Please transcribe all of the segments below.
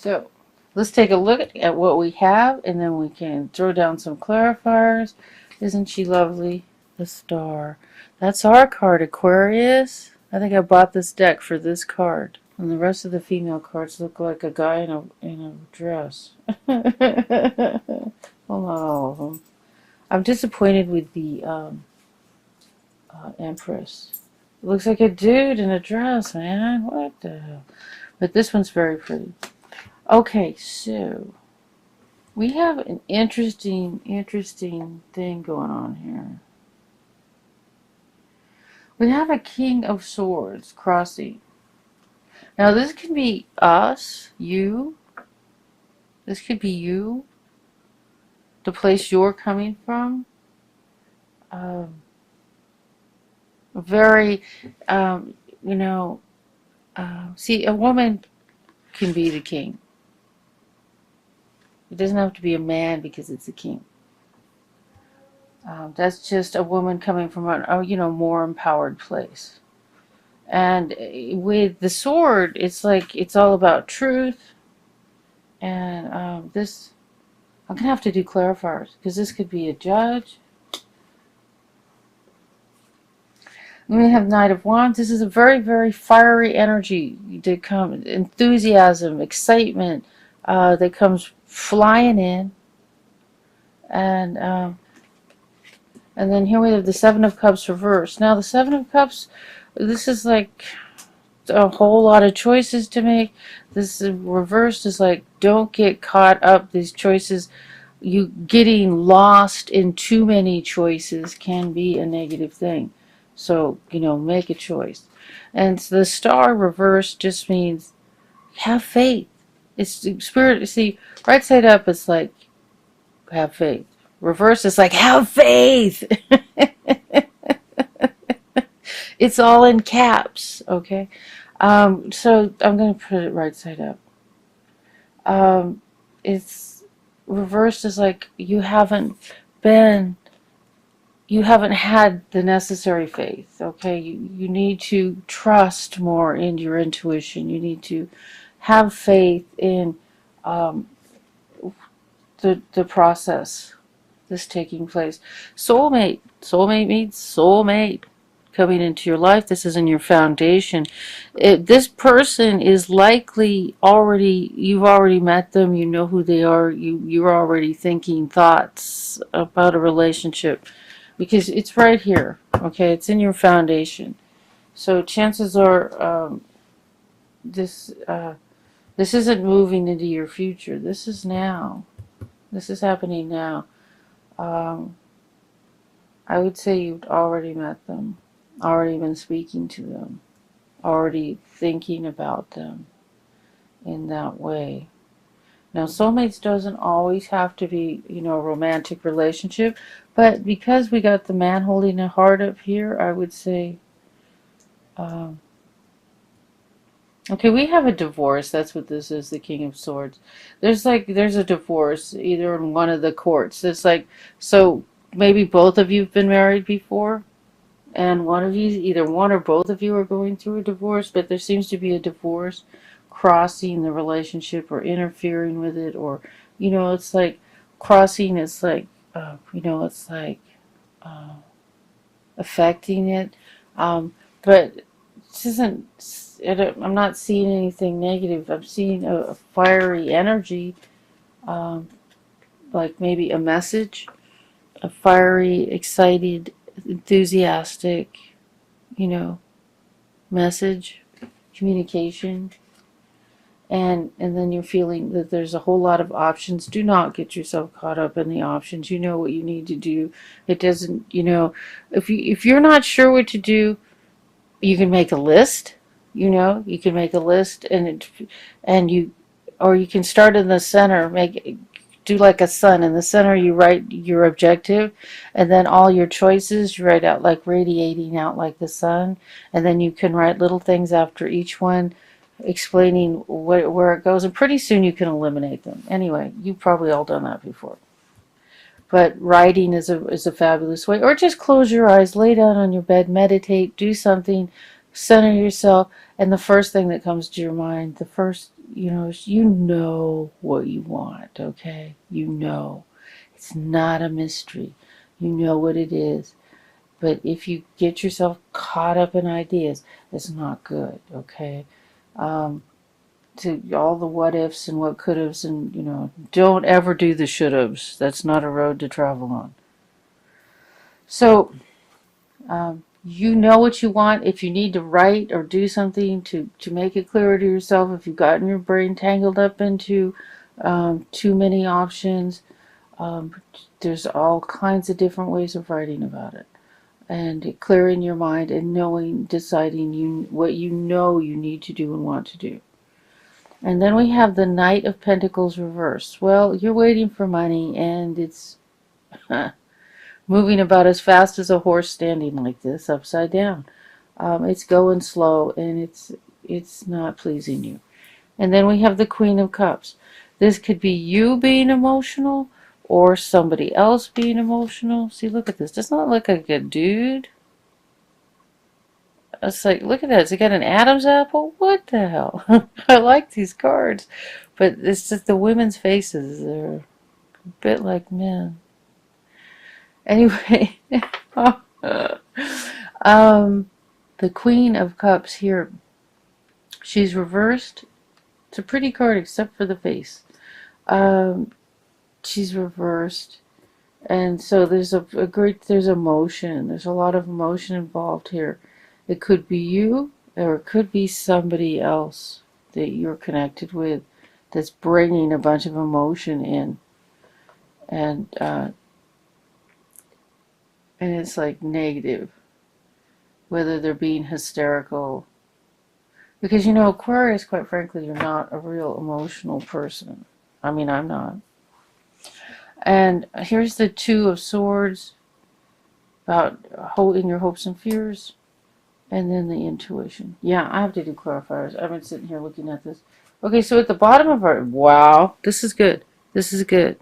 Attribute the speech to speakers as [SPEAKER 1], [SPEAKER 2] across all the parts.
[SPEAKER 1] So let's take a look at what we have, and then we can throw down some clarifiers. Isn't she lovely? The star. That's our card, Aquarius. I think I bought this deck for this card. And the rest of the female cards look like a guy in a dress. Well, not all of them. I'm disappointed with the Empress. It looks like a dude in a dress, man. What the hell? But this one's very pretty. Okay, so we have an interesting thing going on here. We have a King of Swords crossing. Now this could be us, you. This could be you. The place you're coming from. Very, you know, see, a woman can be the king. It doesn't have to be a man because it's a king. That's just a woman coming from a more empowered place. And with the sword, it's like it's all about truth. And I'm gonna have to do clarifiers because this could be a judge. We have Knight of Wands. This is a very, very fiery energy that comes, enthusiasm, excitement that comes flying in. And then here we have the Seven of Cups reversed. Now the Seven of Cups, this is like a whole lot of choices to make. This is reversed is like, don't get caught up. These choices, you getting lost in too many choices can be a negative thing. So, make a choice. And the star reversed just means have faith. It's spirit. See, right side up is like have faith. Reverse is like have faith. It's all in caps, okay? So I'm going to put it right side up. It's reversed is like you haven't had the necessary faith, okay? You need to trust more in your intuition. You need to have faith in the process that's taking place. Soulmate means soulmate coming into your life. This is in your foundation. This person is likely you've already met them. You know who they are. You're already thinking thoughts about a relationship. Because it's right here, okay? It's in your foundation. So chances are this isn't moving into your future. This is now. This is happening now. I would say you've already met them, already been speaking to them, already thinking about them in that way. Now, soulmates doesn't always have to be, a romantic relationship, but because we got the man holding a heart up here, I would say, okay, we have a divorce. That's what this is, the King of Swords. There's a divorce either in one of the courts. It's like, so maybe both of you have been married before, and one of you, either one or both of you are going through a divorce, but there seems to be a divorce crossing the relationship or interfering with it, or it's like crossing is like it's like affecting it, but this isn't. I'm not seeing anything negative. I'm seeing a fiery energy, like maybe a message, a fiery, excited, enthusiastic message, communication. And then you're feeling that there's a whole lot of options. Do not get yourself caught up in the options. You know what you need to do. It doesn't, if you're not sure what to do, you can make a list. You can make a list, or you can start in the center. Do like a sun in the center. You write your objective, and then all your choices you write out like radiating out like the sun, and then you can write little things after each one, explaining where it goes, and pretty soon you can eliminate them. Anyway, you've probably all done that before. But writing is a fabulous way. Or just close your eyes, lay down on your bed, meditate, do something, center yourself, and the first thing that comes to your mind, the first you know what you want, okay? You know. It's not a mystery. You know what it is. But if you get yourself caught up in ideas, it's not good, okay? To all the what ifs and what could haves, and don't ever do the should haves. That's not a road to travel on. So, you know what you want. If you need to write or do something to make it clearer to yourself, if you've gotten your brain tangled up into too many options, um, there's all kinds of different ways of writing about it. And clearing your mind and deciding what you know you need to do and want to do. And then we have the Knight of Pentacles reversed. Well, you're waiting for money, and it's moving about as fast as a horse standing like this, upside down. It's going slow, and it's not pleasing you. And then we have the Queen of Cups. This could be you being emotional or somebody else being emotional. See, look at this. Doesn't it look like a dude? It's like, look at that. Has it got an Adam's apple? What the hell? I like these cards. But it's just the women's faces. They're a bit like men. Anyway. The Queen of Cups here. She's reversed. It's a pretty card except for the face. She's reversed. And so there's there's emotion. There's a lot of emotion involved here. It could be you, or it could be somebody else that you're connected with that's bringing a bunch of emotion in. And it's like negative. Whether they're being hysterical. Because, Aquarius, quite frankly, you're not a real emotional person. I mean, I'm not. And here's the Two of Swords, about holding your hopes and fears. And then the intuition. Yeah, I have to do clarifiers. I've been sitting here looking at this. Okay, so at the bottom of our... Wow, this is good. This is good.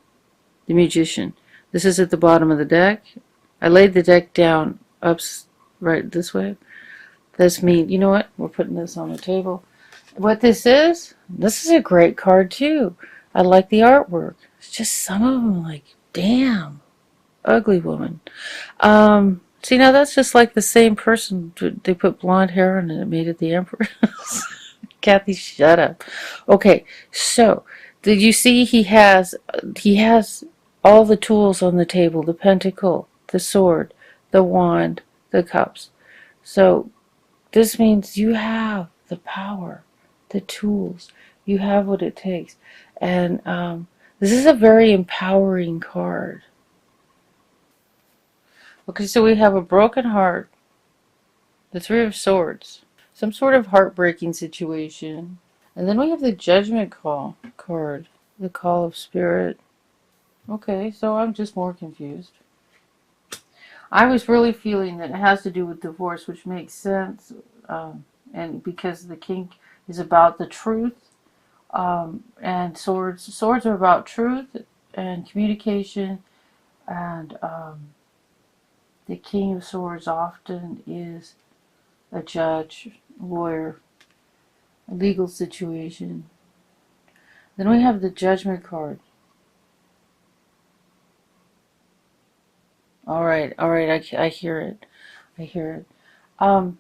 [SPEAKER 1] The Magician. This is at the bottom of the deck. I laid the deck down right this way. This means... You know what? We're putting this on the table. What this is a great card too. I like the artwork. It's just some of them like, damn, ugly woman. See, now that's just like the same person. They put blonde hair on and it made it the Empress. Kathy, shut up. Okay, so did you see he has all the tools on the table: the pentacle, the sword, the wand, the cups. So this means you have the power, the tools. You have what it takes, and this is a very empowering card. Okay, so we have a broken heart, the Three of Swords, some sort of heartbreaking situation. And then we have the Judgment card, the Call of Spirit. Okay, so I'm just more confused. I was really feeling that it has to do with divorce, which makes sense. And because the King is about the truth, and swords are about truth and communication, and the King of Swords often is a judge, lawyer, a legal situation. Then we have the Judgment card. All right, I hear it. I hear it.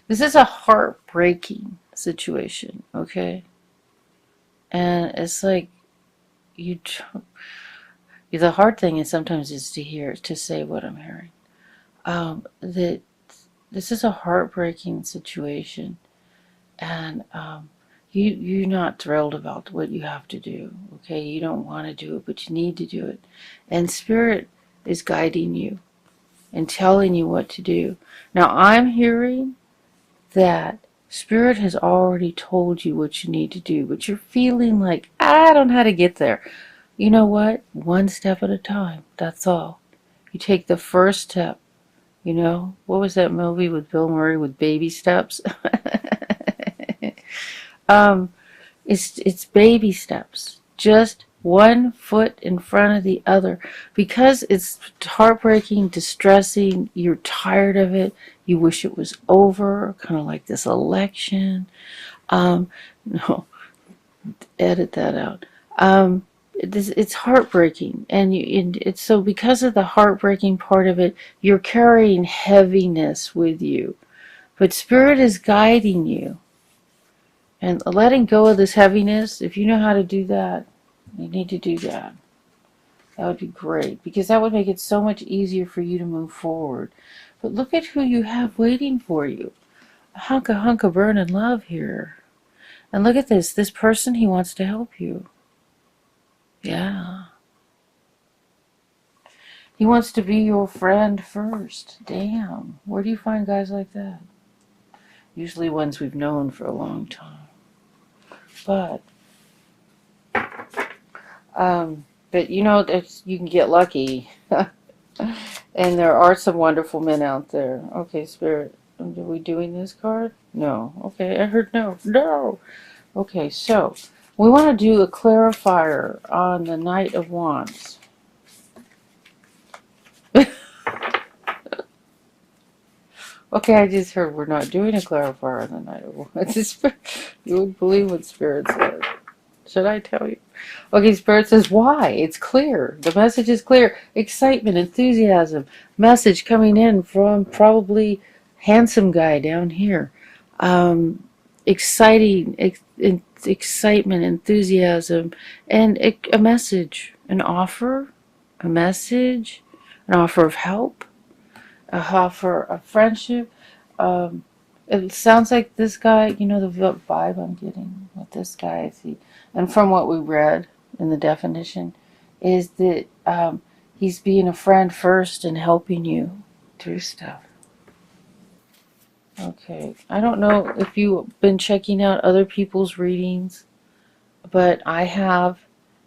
[SPEAKER 1] This is a heartbreaking situation, okay? And it's like the hard thing is sometimes is to say what I'm hearing. That this is a heartbreaking situation, and you're not thrilled about what you have to do. Okay, you don't want to do it, but you need to do it, and Spirit is guiding you and telling you what to do. Now I'm hearing that Spirit has already told you what you need to do, but you're feeling like, I don't know how to get there. You know what? One step at a time. That's all. You take the first step. What was that movie with Bill Murray with baby steps? It's baby steps. Just one foot in front of the other. Because it's heartbreaking, distressing, you're tired of it, you wish it was over, kind of like this election. No, edit that out. It's heartbreaking, and it's so because of the heartbreaking part of it, you're carrying heaviness with you. But Spirit is guiding you and letting go of this heaviness. If you know how to do that, you need to do that. That would be great, because that would make it so much easier for you to move forward. But look at who you have waiting for you. A hunk of burning love here. And look at this person, he wants to help you. Yeah. He wants to be your friend first. Damn. Where do you find guys like that? Usually ones we've known for a long time. But you know, you can get lucky. And there are some wonderful men out there. Okay, Spirit, are we doing this card? No. Okay, I heard no. No! Okay, so we want to do a clarifier on the Knight of Wands. Okay, I just heard we're not doing a clarifier on the Knight of Wands. You wouldn't believe what Spirit says. Should I tell you? Okay, Spirit says, why? It's clear. The message is clear. Excitement, enthusiasm. Message coming in from probably handsome guy down here. Exciting, excitement, enthusiasm, and a message, an offer, a message, an offer of help, a offer of friendship. It sounds like this guy, you know, the vibe I'm getting with this guy, and from what we read in the definition, is that he's being a friend first and helping you through stuff. Okay, I don't know if you've been checking out other people's readings, but I have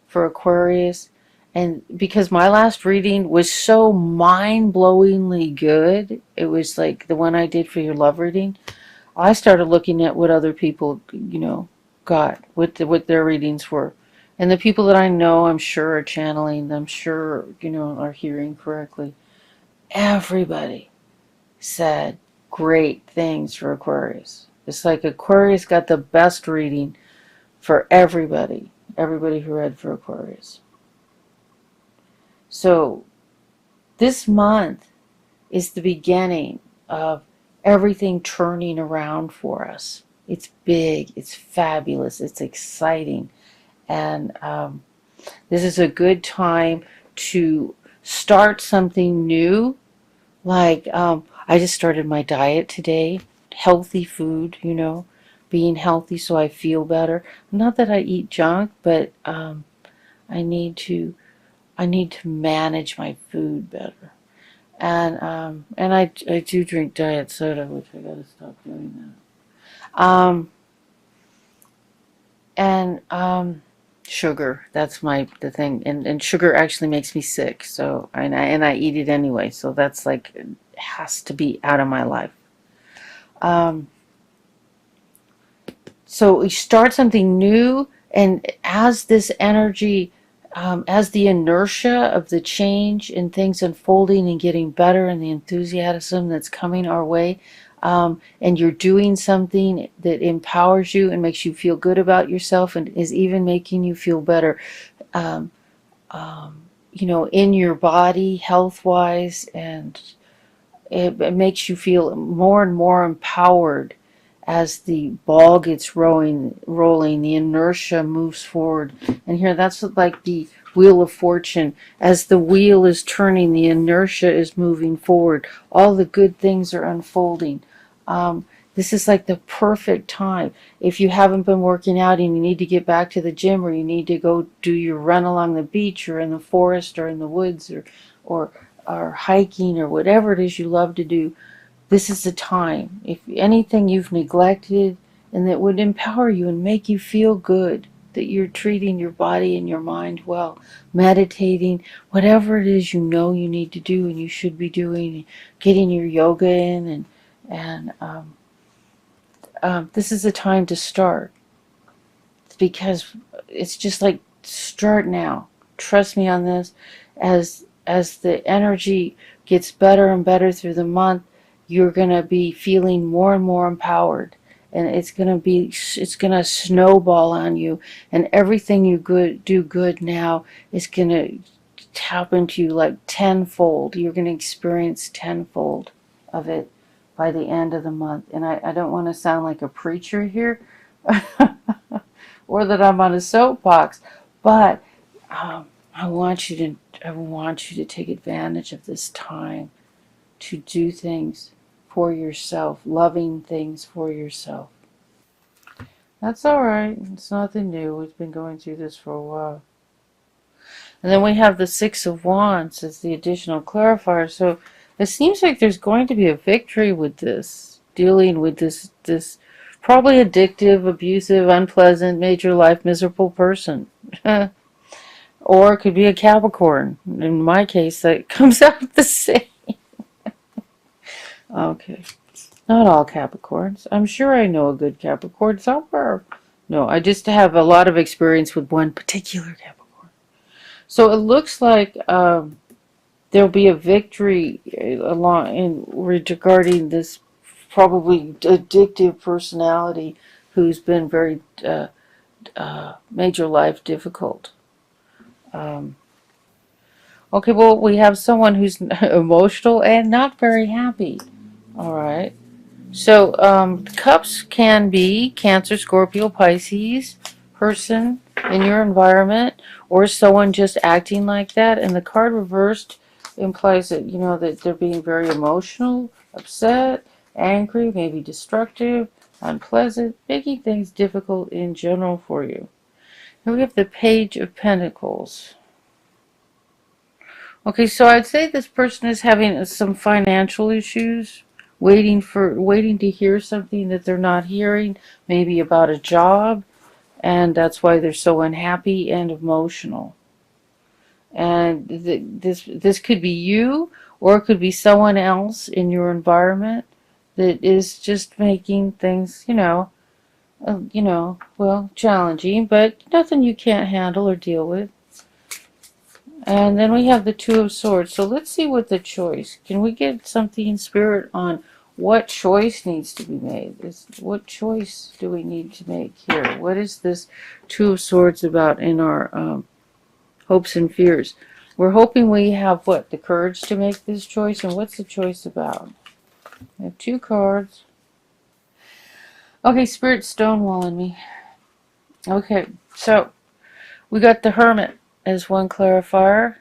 [SPEAKER 1] for Aquarius, and because my last reading was so mind-blowingly good, it was like the one I did for your love reading, I started looking at what other people, you know, got, what their readings were. And the people that I know, I'm sure, are channeling, I'm sure, you know, are hearing correctly. Everybody said great things for Aquarius. It's like Aquarius got the best reading for everybody who read for Aquarius. So this month is the beginning of everything turning around for us. It's big, it's fabulous, it's exciting, and this is a good time to start something new. Like I just started my diet today, healthy food, you know, being healthy so I feel better. Not that I eat junk, but I need to manage my food better. And I do drink diet soda, which I gotta stop doing that. Sugar, that's the thing, and sugar actually makes me sick. So and I eat it anyway. So that's like, it has to be out of my life. So we start something new, and as this energy, as the inertia of the change and things unfolding and getting better, and the enthusiasm that's coming our way, and you're doing something that empowers you and makes you feel good about yourself and is even making you feel better, you know, in your body, health-wise, and it makes you feel more and more empowered. As the ball gets rolling, the inertia moves forward. And here, that's like the wheel of fortune. As the wheel is turning, the inertia is moving forward. All the good things are unfolding. This is like the perfect time. If you haven't been working out and you need to get back to the gym, or you need to go do your run along the beach or in the forest or in the woods, or hiking, or whatever it is you love to do, this is the time. If anything you've neglected and that would empower you and make you feel good, that you're treating your body and your mind well, meditating, whatever it is you know you need to do and you should be doing, getting your yoga in, and this is the time to start, because it's just like, start now. Trust me on this. As the energy gets better and better through the month, you're going to be feeling more and more empowered, and it's going to snowball on you, and everything you do good now is going to tap into you like tenfold. You're going to experience tenfold of it by the end of the month. And I don't want to sound like a preacher here or that I'm on a soapbox, but I want you to take advantage of this time to do things for yourself, loving things for yourself. That's all right. It's nothing new. We've been going through this for a while. And then we have the Six of Wands as the additional clarifier. So it seems like there's going to be a victory with this, dealing with this probably addictive, abusive, unpleasant, made your life miserable person. Or it could be a Capricorn. In my case, that comes out the same. Okay. Not all Capricorns. I'm sure I know a good Capricorn somewhere. No, I just have a lot of experience with one particular Capricorn. So it looks like there'll be a victory regarding this probably addictive personality who's been very made your life difficult. Okay, well, we have someone who's emotional and not very happy. All right. So, cups can be Cancer, Scorpio, Pisces person in your environment, or someone just acting like that. And the card reversed implies that, that they're being very emotional, upset, angry, maybe destructive, unpleasant, making things difficult in general for you. And we have the Page of Pentacles. Okay, so I'd say this person is having some financial issues, waiting to hear something that they're not hearing, maybe about a job, and that's why they're so unhappy and emotional. And this could be you, or it could be someone else in your environment that is just making things, well, challenging, but nothing you can't handle or deal with. And then we have the Two of Swords. So let's see what the choice. Can we get something in spirit on what choice needs to be made? What choice do we need to make here? What is this Two of Swords about in our hopes and fears? We're hoping we have what? The courage to make this choice. And what's the choice about? We have two cards. Okay, Spirit stonewalling me. Okay, so we got the Hermit as one clarifier.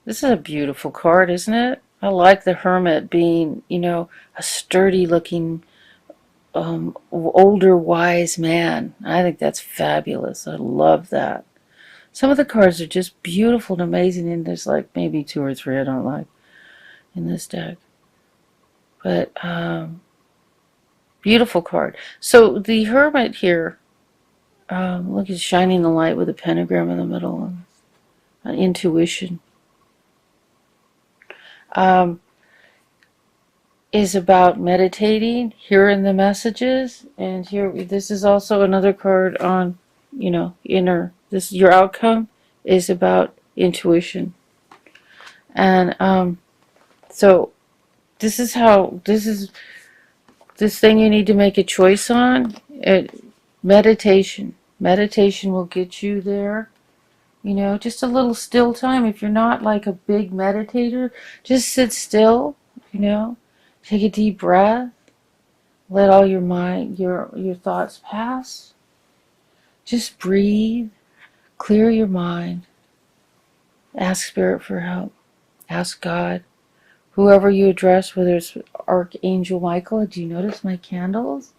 [SPEAKER 1] This is a beautiful card, isn't it? I like the Hermit being, a sturdy looking, older, wise man. I think that's fabulous. I love that. Some of the cards are just beautiful and amazing, and there's like maybe two or three I don't like in this deck. But, beautiful card. So the Hermit here, look, he's shining the light with a pentagram in the middle. Intuition is about meditating, hearing the messages, and here this is also another card on inner. Your outcome is about intuition, and so this is this thing you need to make a choice on. Meditation will get you there. Just a little still time. If you're not like a big meditator, just sit still, take a deep breath, let all your mind, your thoughts pass. Just breathe, clear your mind, ask Spirit for help, ask God, whoever you address, whether it's Archangel Michael. Do you notice my candles?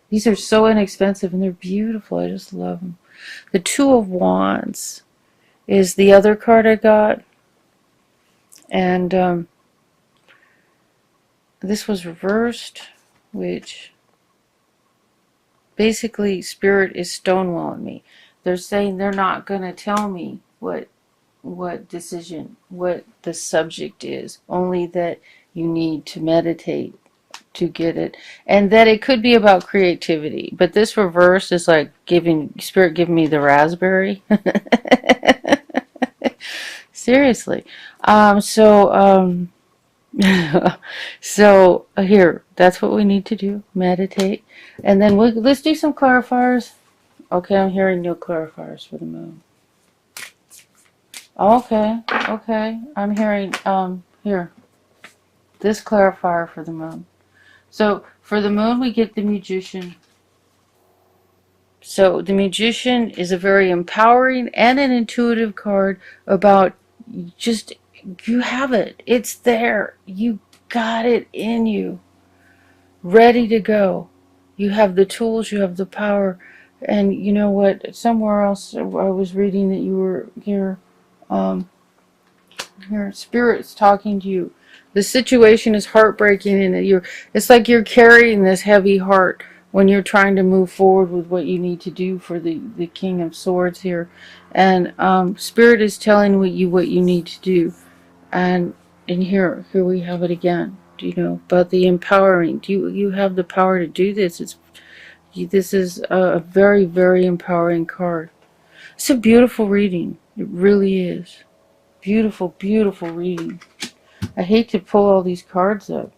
[SPEAKER 1] These are so inexpensive and they're beautiful. I just love them. The Two of Wands is the other card I got, and this was reversed, which basically Spirit is stonewalling me. They're saying they're not going to tell me what decision, what the subject is, only that you need to meditate to get it, and that it could be about creativity. But this reverse is like Spirit giving me the raspberry. Seriously. So here, that's what we need to do. Meditate. And then let's do some clarifiers. Okay, I'm hearing no clarifiers for the moon. Okay, okay. I'm hearing, here, this clarifier for the moon. So, for the moon, we get the Magician. So, the Magician is a very empowering and an intuitive card about just, you have it. It's there. You got it in you. Ready to go. You have the tools, you have the power. And you know what? Somewhere else I was reading that you were here. Your spirit's talking to you. The situation is heartbreaking, and it's like you're carrying this heavy heart when you're trying to move forward with what you need to do for the King of Swords here. And Spirit is telling you what you need to do. And here we have it again. You know, about the empowering. You have the power to do this. This is a very, very empowering card. It's a beautiful reading. It really is. Beautiful, beautiful reading. I hate to pull all these cards up.